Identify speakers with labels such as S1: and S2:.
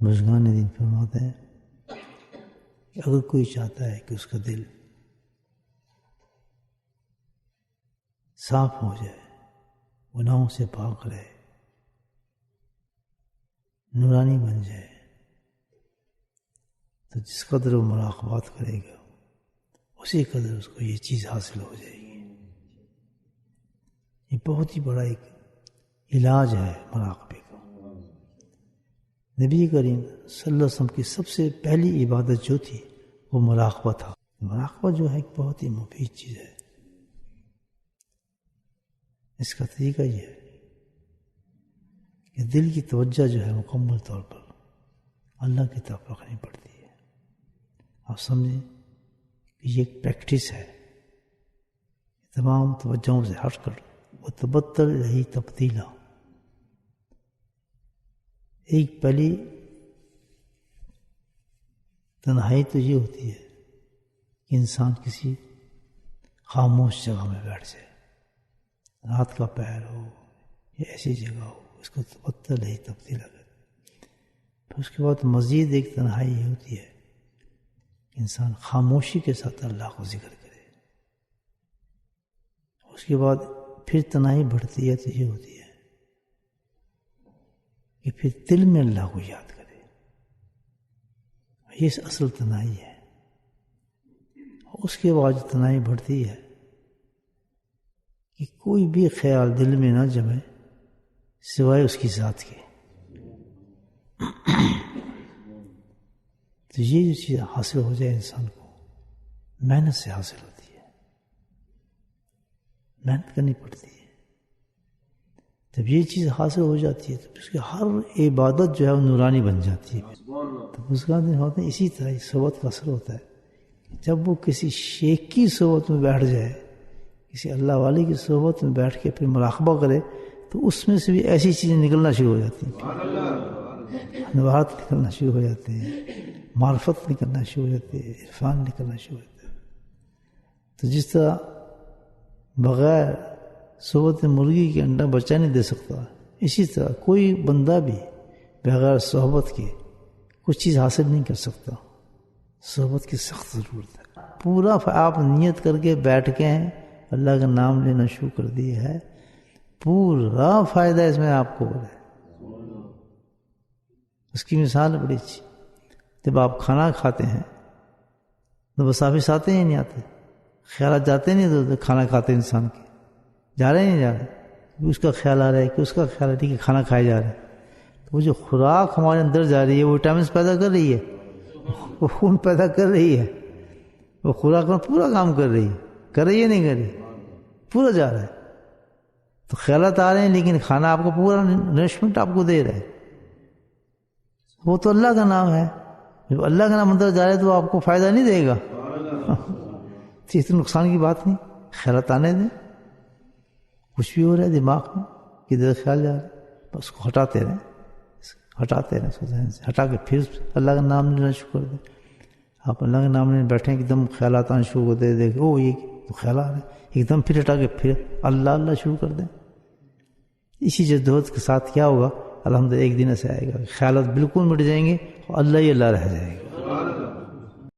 S1: بزرگان دین فرماتے ہیں کہ اگر کوئی چاہتا ہے کہ اس کا دل صاف ہو جائے، گناہوں سے پاک رہے، نورانی بن جائے، تو جس قدر وہ مراقبات کرے گا اسی قدر اس کو یہ چیز حاصل ہو جائے گی۔ یہ بہت ہی بڑا ایک علاج ہے مراقبے کا۔ نبی کریم صلی اللہ علیہ وسلم کی سب سے پہلی عبادت جو تھی وہ مراقبہ تھا۔ مراقبہ جو ہے ایک بہت ہی مفید چیز ہے۔ اس کا طریقہ یہ ہے کہ دل کی توجہ جو ہے مکمل طور پر اللہ کی طرف رکھنی پڑتی ہے۔ آپ سمجھیں کہ یہ ایک پریکٹس ہے، تمام توجہوں سے ہٹ کر وہ تبتل رہی تبدیلا۔ ایک پہلی تنہائی تو یہ ہوتی ہے کہ انسان کسی خاموش جگہ میں بیٹھ جائے، رات کا پہر ہو یا ایسی جگہ ہو، اس کو تبتل رہی تبدیلا کرے۔ پھر اس کے بعد مزید ایک تنہائی یہ ہوتی ہے کہ انسان خاموشی کے ساتھ اللہ کو ذکر کرے۔ اس کے بعد پھر تنہائی بڑھتی ہے تو یہ ہوتی ہے کہ پھر دل میں اللہ کو یاد کرے۔ یہ اصل تنہائی ہے۔ اس کے بعد جو تنہائی بڑھتی ہے کہ کوئی بھی خیال دل میں نہ جمے سوائے اس کی ذات کے۔ تو یہ جو چیز حاصل ہو جائے انسان کو محنت سے حاصل ہوتی ہے، محنت کرنی پڑتی ہے۔ جب یہ چیز حاصل ہو جاتی ہے تو اس کی ہر عبادت جو ہے وہ نورانی بن جاتی ہے۔ تو بزرگان دین ہوتے ہیں اسی طرح صحبت کا اثر ہوتا ہے۔ جب وہ کسی شیخ کی صحبت میں بیٹھ جائے، کسی اللہ والے کی صحبت میں بیٹھ کے پھر مراقبہ کرے، تو اس میں سے بھی ایسی چیزیں نکلنا شروع ہو جاتی ہیں، نوارت نکلنا شروع ہو جاتے ہیں، معرفت نکلنا شروع ہو جاتی ہے، عرفان نکلنا شروع ہو جاتا ہے۔ تو جس طرح بغیر صحبت مرغی کے انڈا بچہ نہیں دے سکتا، اسی طرح کوئی بندہ بھی بغیر صحبت کے کچھ چیز حاصل نہیں کر سکتا۔ صحبت کی سخت ضرورت ہے۔ پورا آپ نیت کر کے بیٹھ کے ہیں، اللہ کا نام لینا شروع کر دیا ہے، پورا فائدہ اس میں آپ کو ہو رہا ہے۔ اس کی مثال بڑی اچھی۔ جب آپ کھانا کھاتے ہیں تو وساوس آتے ہیں نہیں آتے؟ خیالات جاتے نہیں تو کھانا کھاتے انسان کے، جا رہے نہیں جا رہے؟ اس کا خیال آ رہا ہے کہ اس کا خیال ہے کہ کھانا کھائے جا رہا ہے۔ تو وہ جو خوراک ہمارے اندر جا رہی ہے وہ وٹامنس پیدا کر رہی ہے، وہ خون پیدا کر رہی ہے، وہ خوراک میں پورا کام کر رہی ہے، کر رہی ہے نہیں کر رہی؟ پورا جا رہا ہے۔ تو خیالات آ رہے ہیں لیکن کھانا آپ کو پورا نرشمنٹ آپ کو دے رہا ہے۔ وہ تو اللہ کا نام ہے۔ جب اللہ کا نام اندر جا رہا ہے تو آپ کو فائدہ نہیں دے گا؟ تو اس نقصان کی بات نہیں۔ خیالات آنے دیں، کچھ بھی ہو رہا ہے دماغ میں، کدھر خیال جا رہا ہے، بس اس کو ہٹاتے رہیں، ہٹاتے رہیں، اس کو ذہن سے ہٹا کے پھر اللہ کا نام لینا شروع کر دیں۔ آپ اللہ کا نام لینے بیٹھیں، ایک دم خیالات آنا شروع کر دیں، دیکھیں او یہ تو خیال آ رہا ہے، ایک دم پھر ہٹا کے پھر اللہ اللہ شروع کر دیں۔ اسی جدوجہد کے ساتھ کیا ہوگا؟ الحمدللہ ایک دن ایسا آئے گا کہ خیالات بالکل مٹ جائیں گے اور اللہ ہی اللہ رہ جائے گا۔